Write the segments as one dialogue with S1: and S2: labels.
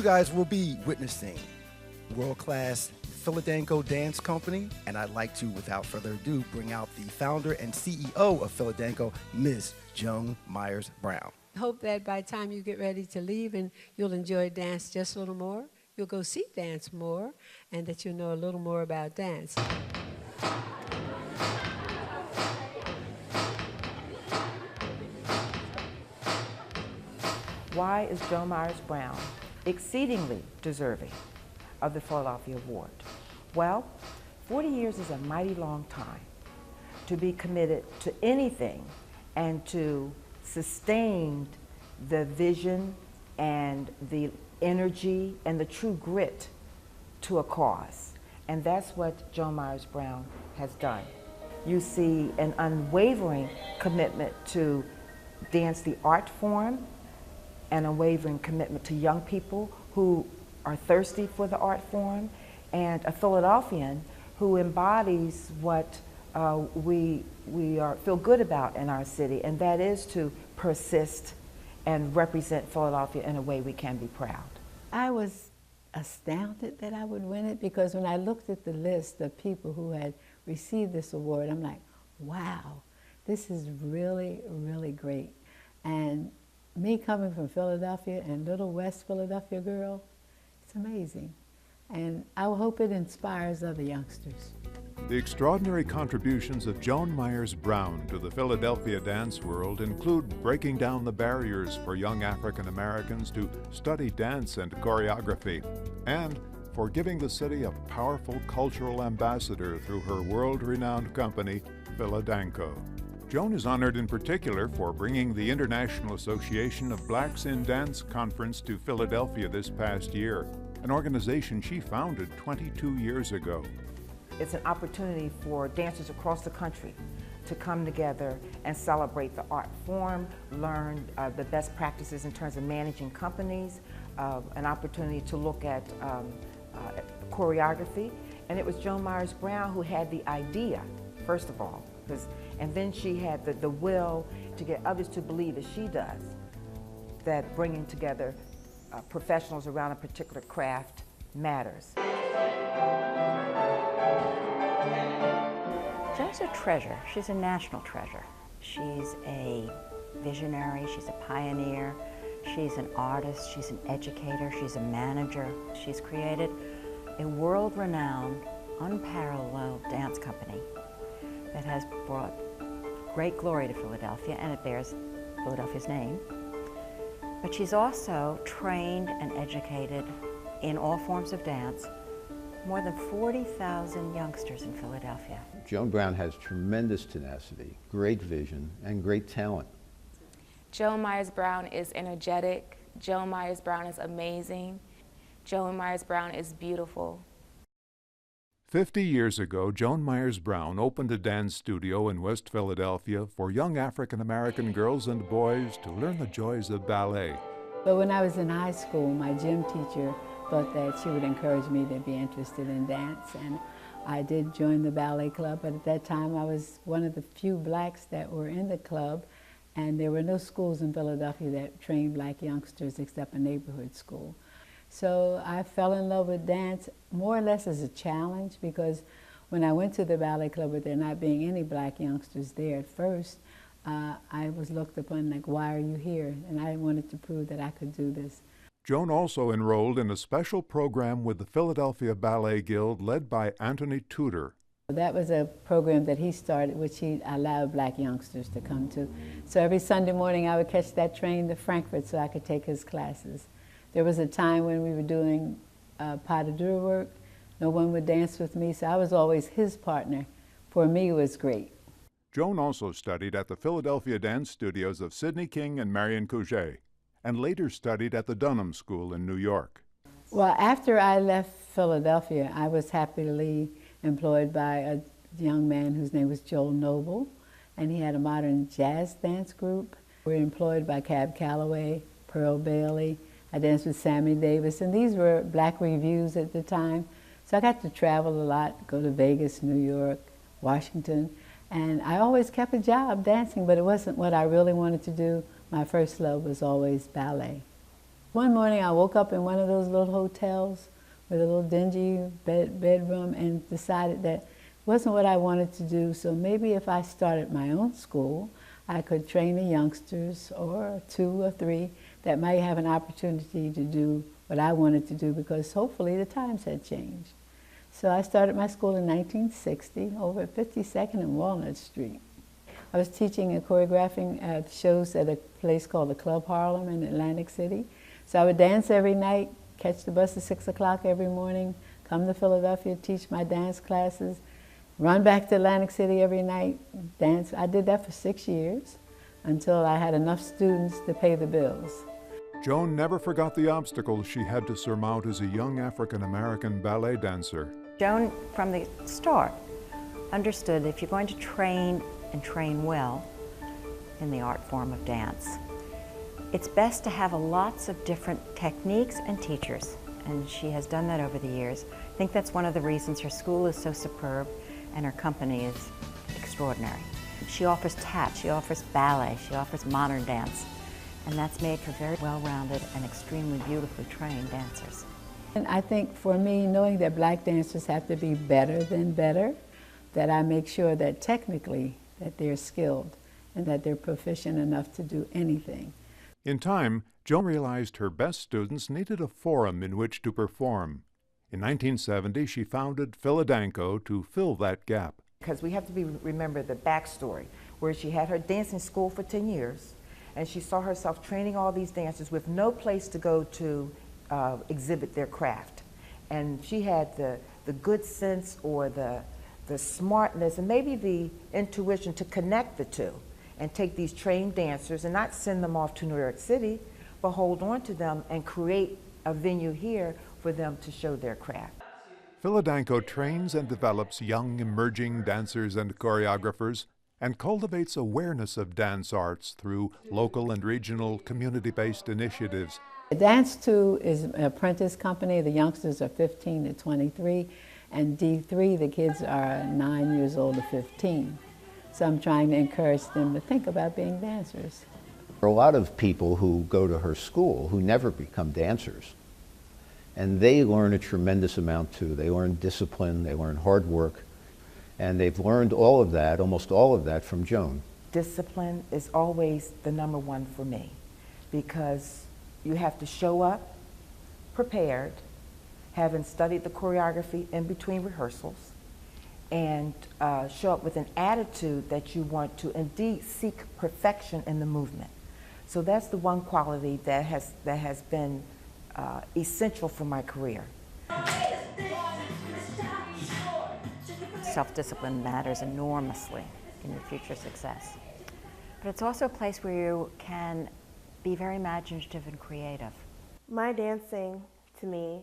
S1: You guys will be witnessing world-class Philadanco Dance Company, and I'd like to, without further ado, bring out the founder and CEO of Philadanco, Ms. Joan Myers Brown.
S2: Hope that by the time you get ready to leave and you'll enjoy dance just a little more, you'll go see dance more, and that you'll know a little more about dance.
S3: Why is Joan Myers Brown exceedingly deserving of the Philadelphia Award? Well, 40 years is a mighty long time to be committed to anything and to sustain the vision and the energy and the true grit to a cause. And that's what Joan Myers Brown has done. You see an unwavering commitment to dance, the art form, an unwavering commitment to young people who are thirsty for the art form, and a Philadelphian who embodies what we feel good about in our city, and that is to persist and represent Philadelphia in a way we can be proud.
S4: I was astounded that I would win it, because when I looked at the list of people who had received this award, I'm like, wow, this is really, really great. And me coming from Philadelphia and little West Philadelphia girl, it's amazing. And I hope it inspires other youngsters.
S5: The extraordinary contributions of Joan Myers Brown to the Philadelphia dance world include breaking down the barriers for young African Americans to study dance and choreography, and for giving the city a powerful cultural ambassador through her world-renowned company, Philadanco. Joan is honored in particular for bringing the International Association of Blacks in Dance Conference to Philadelphia this past year, an organization she founded 22 years ago.
S3: It's an opportunity for dancers across the country to come together and celebrate the art form, learn the best practices in terms of managing companies, an opportunity to look at choreography. And it was Joan Myers Brown who had the idea, first of all, and then she had the will to get others to believe, as she does, that bringing together professionals around a particular craft matters.
S6: Joan's a treasure. She's a national treasure. She's a visionary, she's a pioneer, she's an artist, she's an educator, she's a manager. She's created a world-renowned, unparalleled dance company that has brought great glory to Philadelphia, and it bears Philadelphia's name. But she's also trained and educated in all forms of dance more than 40,000 youngsters in Philadelphia.
S7: Joan Brown has tremendous tenacity, great vision, and great talent.
S8: Joan Myers Brown is energetic. Joan Myers Brown is amazing. Joan Myers Brown is beautiful.
S5: 50 years ago, Joan Myers Brown opened a dance studio in West Philadelphia for young African American girls and boys to learn the joys of ballet.
S4: But when I was in high school, my gym teacher thought that she would encourage me to be interested in dance, and I did join the ballet club, but at that time I was one of the few blacks that were in the club, and there were no schools in Philadelphia that trained black youngsters except a neighborhood school. So I fell in love with dance more or less as a challenge, because when I went to the ballet club with there not being any black youngsters there at first, I was looked upon like, why are you here? And I wanted to prove that I could do this.
S5: Joan also enrolled in a special program with the Philadelphia Ballet Guild led by Anthony Tudor.
S4: That was a program that he started, which he allowed black youngsters to come to. So every Sunday morning I would catch that train to Frankfurt so I could take his classes. There was a time when we were doing pas de deux work. No one would dance with me, so I was always his partner. For me, it was great.
S5: Joan also studied at the Philadelphia dance studios of Sidney King and Marion Couget, and later studied at the Dunham School in New York.
S4: Well, after I left Philadelphia, I was happily employed by a young man whose name was Joel Noble, and he had a modern jazz dance group. We were employed by Cab Calloway, Pearl Bailey. I danced with Sammy Davis, and these were black revues at the time. So I got to travel a lot, go to Vegas, New York, Washington, and I always kept a job dancing, but it wasn't what I really wanted to do. My first love was always ballet. One morning I woke up in one of those little hotels with a little dingy bedroom and decided that wasn't what I wanted to do, so maybe if I started my own school, I could train the youngsters, or 2 or 3, that might have an opportunity to do what I wanted to do, because hopefully the times had changed. So I started my school in 1960 over at 52nd and Walnut Street. I was teaching and choreographing shows at a place called the Club Harlem in Atlantic City. So I would dance every night, catch the bus at 6 o'clock every morning, come to Philadelphia, teach my dance classes, run back to Atlantic City every night, dance. I did that for 6 years until I had enough students to pay the bills.
S5: Joan never forgot the obstacles she had to surmount as a young African-American ballet dancer.
S6: Joan, from the start, understood that if you're going to train and train well in the art form of dance, it's best to have lots of different techniques and teachers, and she has done that over the years. I think that's one of the reasons her school is so superb and her company is extraordinary. She offers tap, she offers ballet, she offers modern dance, and that's made for very well-rounded and extremely beautifully trained dancers.
S4: And I think for me, knowing that black dancers have to be better than better, that I make sure that technically that they're skilled and that they're proficient enough to do anything.
S5: In time, Joan realized her best students needed a forum in which to perform. In 1970, she founded Philadanco to fill that gap.
S3: Because we have to remember the backstory, where she had her dancing school for 10 years, and she saw herself training all these dancers with no place to go to exhibit their craft. And she had the good sense or the smartness and maybe the intuition to connect the two and take these trained dancers and not send them off to New York City, but hold on to them and create a venue here for them to show their craft.
S5: Philadanco trains and develops young emerging dancers and choreographers and cultivates awareness of dance arts through local and regional community-based initiatives.
S4: Dance 2 is an apprentice company. The youngsters are 15 to 23, and D3, the kids are 9 years old to 15. So I'm trying to encourage them to think about being dancers.
S7: There are a lot of people who go to her school who never become dancers. And they learn a tremendous amount too. They learn discipline, they learn hard work, and they've learned all of that, almost all of that, from Joan.
S3: Discipline is always the #1 for me, because you have to show up prepared, having studied the choreography in between rehearsals, and show up with an attitude that you want to indeed seek perfection in the movement. So that's the one quality that has been essential for my career.
S6: Self-discipline matters enormously in your future success. But it's also a place where you can be very imaginative and creative.
S9: My dancing, to me,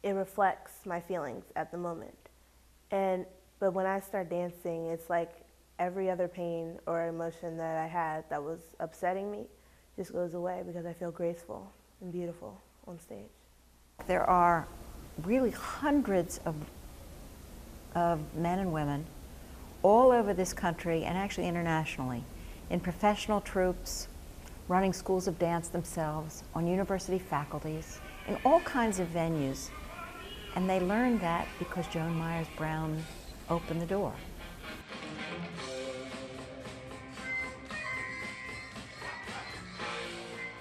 S9: it reflects my feelings at the moment. But when I start dancing, it's like every other pain or emotion that I had that was upsetting me just goes away, because I feel graceful and beautiful on stage.
S6: There are really hundreds of men and women all over this country and actually internationally in professional troupes, running schools of dance themselves, on university faculties, in all kinds of venues. And they learned that because Joan Myers Brown opened the door.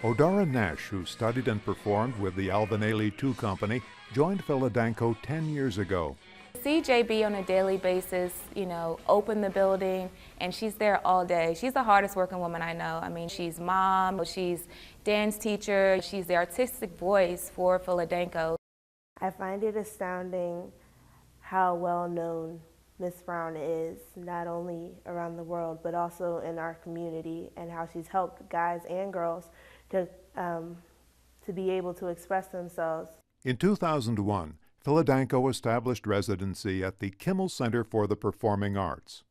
S5: Odara Nash, who studied and performed with the Alvin Ailey II Company, joined Philadanco 10 years ago.
S8: CJB on a daily basis, you know, open the building, and she's there all day. She's the hardest working woman I know. I mean, she's mom, she's dance teacher, she's the artistic voice for Philadanco.
S9: I find it astounding how well known Miss Brown is, not only around the world, but also in our community, and how she's helped guys and girls to be able to express themselves.
S5: In 2001, Philadanco established residency at the Kimmel Center for the Performing Arts.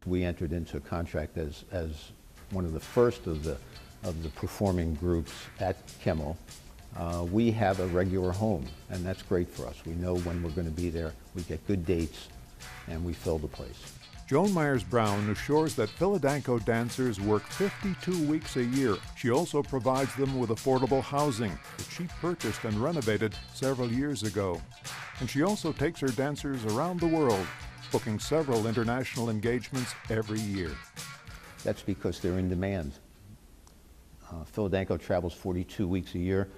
S7: We entered into a contract as one of the first of the performing groups at Kimmel. We have a regular home, and that's great for us. We know when we're going to be there, we get good dates, and we fill the place.
S5: Joan Myers Brown assures that Philadanco dancers work 52 weeks a year. She also provides them with affordable housing that she purchased and renovated several years ago. And she also takes her dancers around the world, booking several international engagements every year.
S7: That's because they're in demand. Philadanco travels 42 weeks a year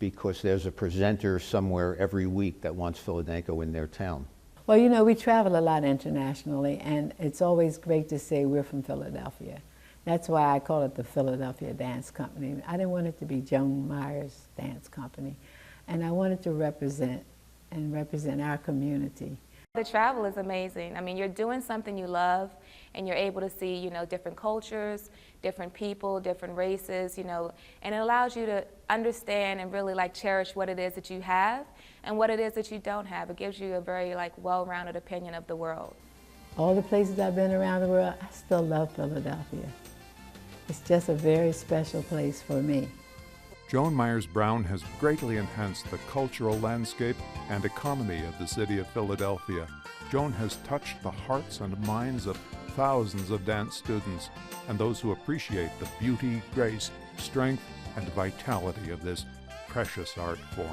S7: because there's a presenter somewhere every week that wants Philadanco in their town.
S4: Well, you know, we travel a lot internationally, and it's always great to say we're from Philadelphia. That's why I call it the Philadelphia Dance Company. I didn't want it to be Joan Myers Dance Company, and I wanted to represent our community.
S8: The travel is amazing. I mean, you're doing something you love, and you're able to see, you know, different cultures, different people, different races, you know, and it allows you to understand and really like cherish what it is that you have and what it is that you don't have. It gives you a very like well-rounded opinion of the world.
S4: All the places I've been around the world, I still love Philadelphia. It's just a very special place for me.
S5: Joan Myers Brown has greatly enhanced the cultural landscape and economy of the city of Philadelphia. Joan has touched the hearts and minds of thousands of dance students and those who appreciate the beauty, grace, strength, and vitality of this precious art form.